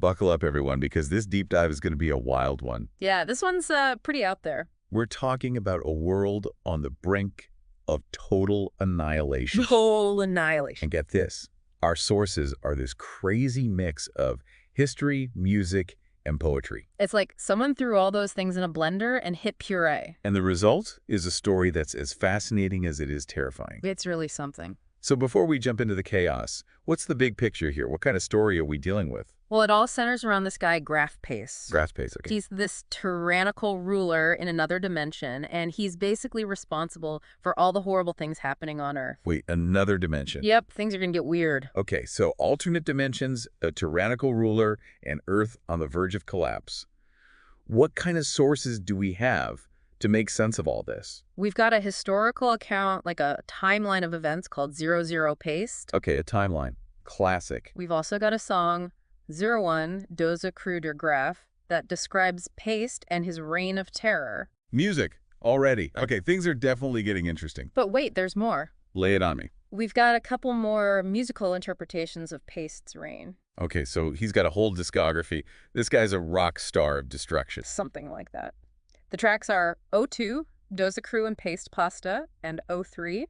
Buckle up, everyone, because this deep dive is going to be a wild one. Yeah, this one's pretty out there. We're talking about a world on the brink of total annihilation. Total annihilation. And get this, our sources are this crazy mix of history, music, and poetry. It's like someone threw all those things in a blender and hit puree. And the result is a story that's as fascinating as it is terrifying. It's really something. So before we jump into the chaos, what's the big picture here? What kind of story are we dealing with? Well, it all centers around this guy, Graf Pace. Graf Pace, okay. He's this tyrannical ruler in another dimension, and he's basically responsible for all the horrible things happening on Earth. Wait, another dimension? Yep, things are going to get weird. Okay, so alternate dimensions, a tyrannical ruler, and Earth on the verge of collapse. What kind of sources do we have to make sense of all this? We've got a historical account, like a timeline of events called 00 Paste. Okay, a timeline. Classic. We've also got a song, 01 Doze Crew der Graf, that describes Paste and his reign of terror. Music, already. Okay, things are definitely getting interesting. But wait, there's more. Lay it on me. We've got a couple more musical interpretations of Paste's reign. Okay, so he's got a whole discography. This guy's a rock star of destruction. Something like that. The tracks are 02, Doze Crew and Paste Pasta, and 03,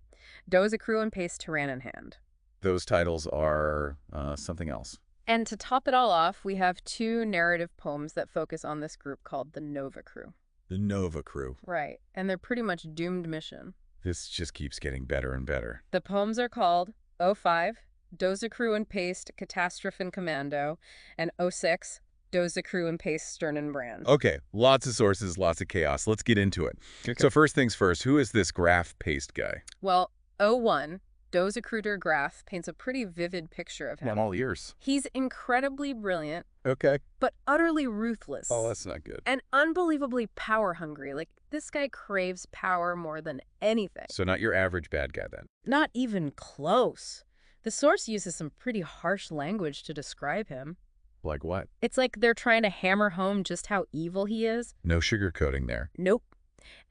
Doze Crew and Paste Tyran in Hand. Those titles are something else. And to top it all off, we have two narrative poems that focus on this group called the Nova Crew. The Nova Crew. Right, and they're pretty much doomed mission. This just keeps getting better and better. The poems are called 05, Doze Crew and Paste Katastrophenkommando, and 06, Doze Crew and Paste Sternenbrand. Okay, lots of sources, lots of chaos. Let's get into it. Okay. So first things first, who is this Graf Paste guy? Well, 01, Doze Crew der Graf paints a pretty vivid picture of him. I'm all ears. He's incredibly brilliant, Okay. but utterly ruthless. Oh, that's not good. And unbelievably power-hungry. Like, this guy craves power more than anything. So not your average bad guy, then? Not even close. The source uses some pretty harsh language to describe him. Like what? It's like they're trying to hammer home just how evil he is. No sugarcoating there. Nope.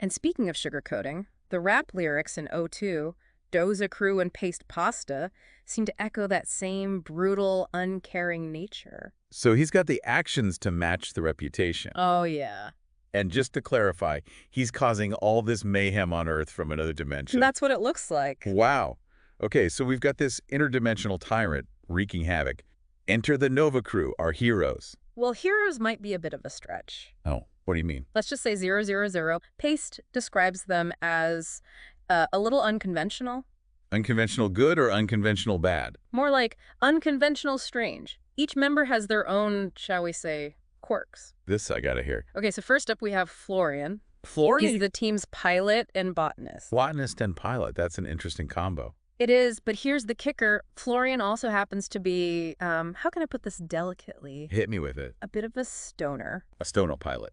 And speaking of sugarcoating, the rap lyrics in 02, Doze Crew and Paste Pasta, seem to echo that same brutal, uncaring nature. So he's got the actions to match the reputation. Oh, yeah. And just to clarify, he's causing all this mayhem on Earth from another dimension. That's what it looks like. Wow. Okay, so we've got this interdimensional tyrant wreaking havoc. Enter the Nova Crew, our heroes. Well, heroes might be a bit of a stretch. Oh, what do you mean? Let's just say 000. Paste describes them as a little unconventional. Unconventional good or unconventional bad? More like unconventional strange. Each member has their own, shall we say, quirks. This I gotta hear. Okay, so first up we have Florian. Florian? He's the team's pilot and botanist. Botanist and pilot. That's an interesting combo. It is, but here's the kicker. Florian also happens to be, how can I put this delicately? Hit me with it. A bit of a stoner. A stoner pilot.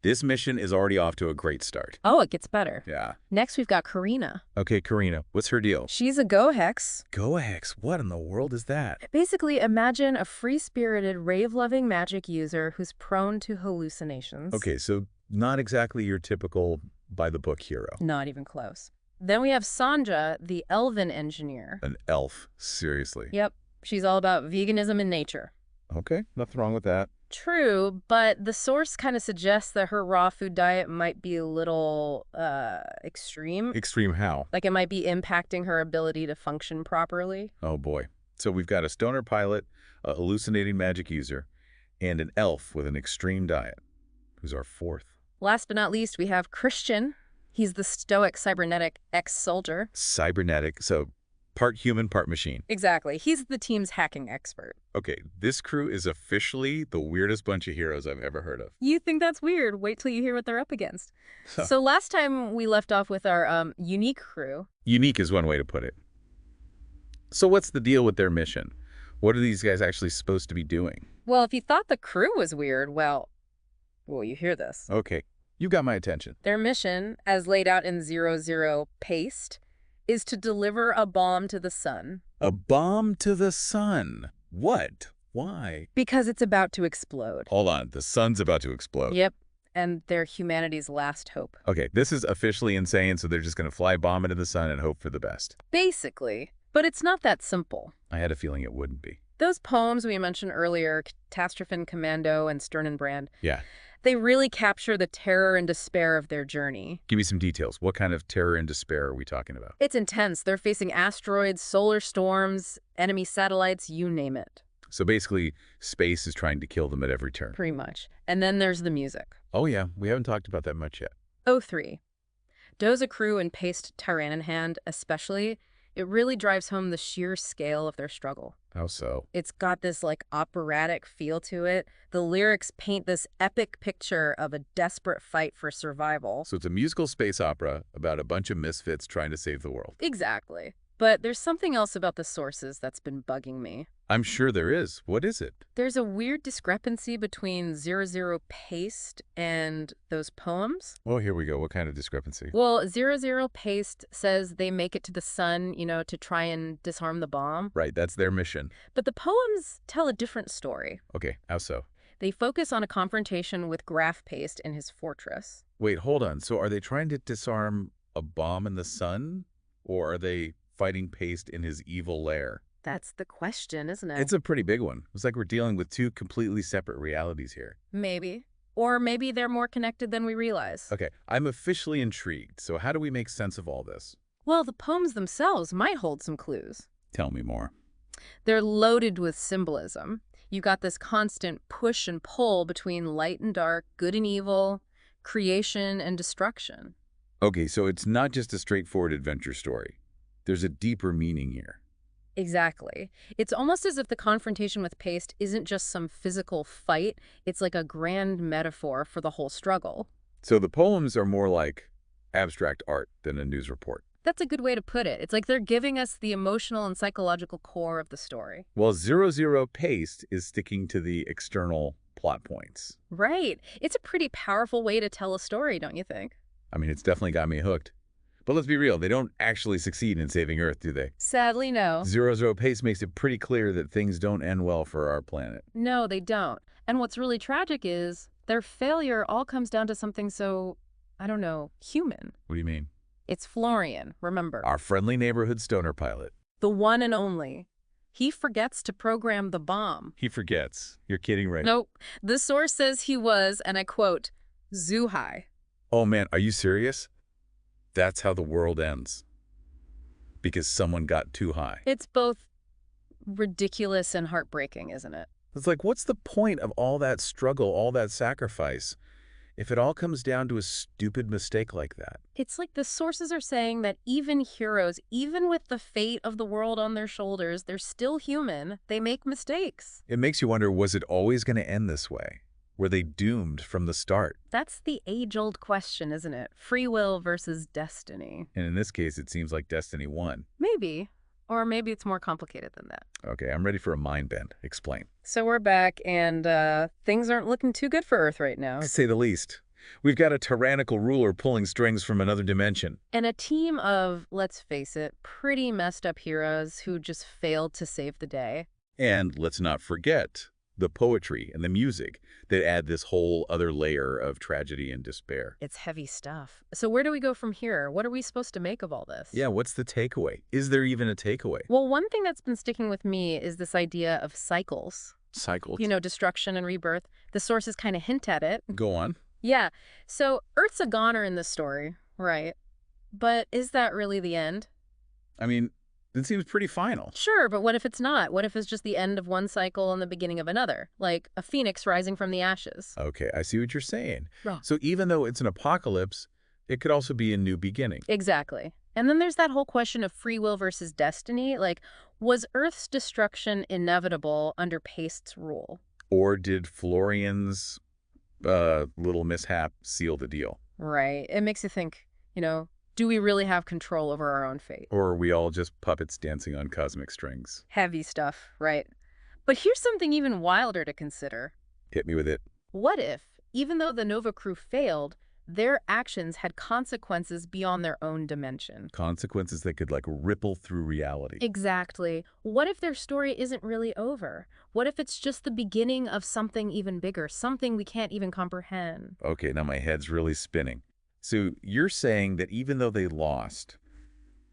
This mission is already off to a great start. Oh, it gets better. Yeah. Next, we've got Karina. Okay, Karina, what's her deal? She's a Gohex. Gohex? What in the world is that? Basically, imagine a free-spirited, rave-loving magic user who's prone to hallucinations. Okay, so not exactly your typical by-the-book hero. Not even close. Then we have Sanja, the elven engineer. An elf, seriously. Yep, she's all about veganism and nature. Okay, nothing wrong with that. True, but the source kind of suggests that her raw food diet might be a little, extreme. Extreme how? Like it might be impacting her ability to function properly. Oh boy. So we've got a stoner pilot, a hallucinating magic user, and an elf with an extreme diet. Who's our fourth? Last but not least, we have Christian. He's the stoic cybernetic ex-soldier. Cybernetic, so part human, part machine. Exactly. He's the team's hacking expert. Okay, this crew is officially the weirdest bunch of heroes I've ever heard of. You think that's weird? Wait till you hear what they're up against. So last time we left off with our unique crew. Unique is one way to put it. So what's the deal with their mission? What are these guys actually supposed to be doing? Well, if you thought the crew was weird, well, you hear this. Okay, you got my attention. Their mission, as laid out in 00 Paste, is to deliver a bomb to the sun. A bomb to the sun? What? Why? Because it's about to explode. Hold on, the sun's about to explode. Yep, and they're humanity's last hope. Okay, this is officially insane, so they're just going to fly a bomb into the sun and hope for the best. Basically. But it's not that simple. I had a feeling it wouldn't be. Those poems we mentioned earlier, Katastrophenkommando and Sternenbrand, Yeah. they really capture the terror and despair of their journey. Give me some details. What kind of terror and despair are we talking about? It's intense. They're facing asteroids, solar storms, enemy satellites, you name it. So basically, space is trying to kill them at every turn. Pretty much. And then there's the music. Oh yeah, we haven't talked about that much yet. O3. Doza Crew and Paste Tyrannenhand especially, it really drives home the sheer scale of their struggle. How so? It's got this like operatic feel to it. The lyrics paint this epic picture of a desperate fight for survival. So it's a musical space opera about a bunch of misfits trying to save the world. Exactly. But there's something else about the sources that's been bugging me. I'm sure there is. What is it? There's a weird discrepancy between 00 Paste and those poems. Oh, here we go. What kind of discrepancy? Well, 00 Paste says they make it to the sun, to try and disarm the bomb. Right, that's their mission. But the poems tell a different story. Okay, how so? They focus on a confrontation with Graph Paste in his fortress. Wait, hold on. So are they trying to disarm a bomb in the sun? Or are they fighting Paste in his evil lair? That's the question, isn't it? It's a pretty big one. It's like we're dealing with two completely separate realities here. Maybe. Or maybe they're more connected than we realize. Okay, I'm officially intrigued. So how do we make sense of all this? Well, the poems themselves might hold some clues. Tell me more. They're loaded with symbolism. You got this constant push and pull between light and dark, good and evil, creation and destruction. Okay, so it's not just a straightforward adventure story. There's a deeper meaning here. Exactly. It's almost as if the confrontation with Paste isn't just some physical fight. It's like a grand metaphor for the whole struggle. So the poems are more like abstract art than a news report. That's a good way to put it. It's like they're giving us the emotional and psychological core of the story. While 00 Paste is sticking to the external plot points. Right. It's a pretty powerful way to tell a story, don't you think? I mean, it's definitely got me hooked. But let's be real, they don't actually succeed in saving Earth, do they? Sadly, no. 00 Paste makes it pretty clear that things don't end well for our planet. No, they don't. And what's really tragic is their failure all comes down to something so, I don't know, human. What do you mean? It's Florian, remember. Our friendly neighborhood stoner pilot. The one and only. He forgets to program the bomb. He forgets. You're kidding, right? Nope. The source says he was, and I quote, zoo high. Oh man, are you serious? That's how the world ends. Because someone got too high. It's both ridiculous and heartbreaking, isn't it? It's like, what's the point of all that struggle, all that sacrifice, if it all comes down to a stupid mistake like that? It's like the sources are saying that even heroes, even with the fate of the world on their shoulders, they're still human. They make mistakes. It makes you wonder, was it always going to end this way? Were they doomed from the start? That's the age-old question, isn't it? Free will versus destiny. And in this case, it seems like destiny won. Maybe. Or maybe it's more complicated than that. Okay, I'm ready for a mind bend. Explain. So we're back, and things aren't looking too good for Earth right now. To say the least. We've got a tyrannical ruler pulling strings from another dimension. And a team of, let's face it, pretty messed up heroes who just failed to save the day. And let's not forget the poetry and the music that add this whole other layer of tragedy and despair. It's heavy stuff. So where do we go from here? What are we supposed to make of all this? Yeah, what's the takeaway? Is there even a takeaway? Well, one thing that's been sticking with me is this idea of cycles. Cycles? Destruction and rebirth. The sources kind of hint at it. Go on. Yeah. So Earth's a goner in this story, right? But is that really the end? I mean, it seems pretty final. Sure, but what if it's not? What if it's just the end of one cycle and the beginning of another? Like a phoenix rising from the ashes. Okay, I see what you're saying. Right. So even though it's an apocalypse, it could also be a new beginning. Exactly. And then there's that whole question of free will versus destiny. Like, was Earth's destruction inevitable under Paste's rule? Or did Florian's little mishap seal the deal? Right. It makes you think, do we really have control over our own fate? Or are we all just puppets dancing on cosmic strings? Heavy stuff, right? But here's something even wilder to consider. Hit me with it. What if, even though the Nova crew failed, their actions had consequences beyond their own dimension? Consequences that could, ripple through reality. Exactly. What if their story isn't really over? What if it's just the beginning of something even bigger, something we can't even comprehend? Okay, now my head's really spinning. So you're saying that even though they lost,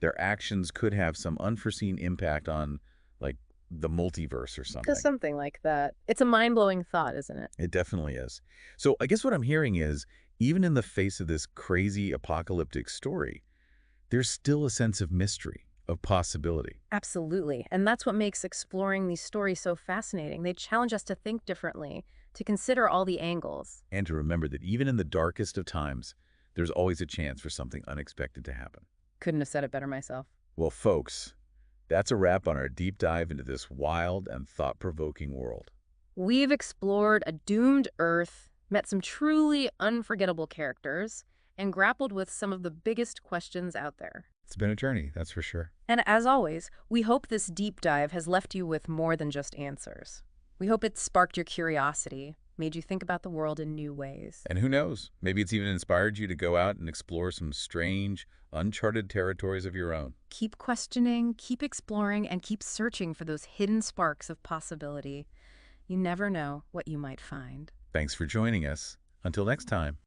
their actions could have some unforeseen impact on, the multiverse or something. Something like that. It's a mind-blowing thought, isn't it? It definitely is. So I guess what I'm hearing is, even in the face of this crazy apocalyptic story, there's still a sense of mystery, of possibility. Absolutely. And that's what makes exploring these stories so fascinating. They challenge us to think differently, to consider all the angles. And to remember that even in the darkest of times, there's always a chance for something unexpected to happen. Couldn't have said it better myself. Well, folks, that's a wrap on our deep dive into this wild and thought-provoking world. We've explored a doomed Earth, met some truly unforgettable characters, and grappled with some of the biggest questions out there. It's been a journey, that's for sure. And as always, we hope this deep dive has left you with more than just answers. We hope it sparked your curiosity, made you think about the world in new ways. And who knows, maybe it's even inspired you to go out and explore some strange, uncharted territories of your own. Keep questioning, keep exploring, and keep searching for those hidden sparks of possibility. You never know what you might find. Thanks for joining us. Until next time.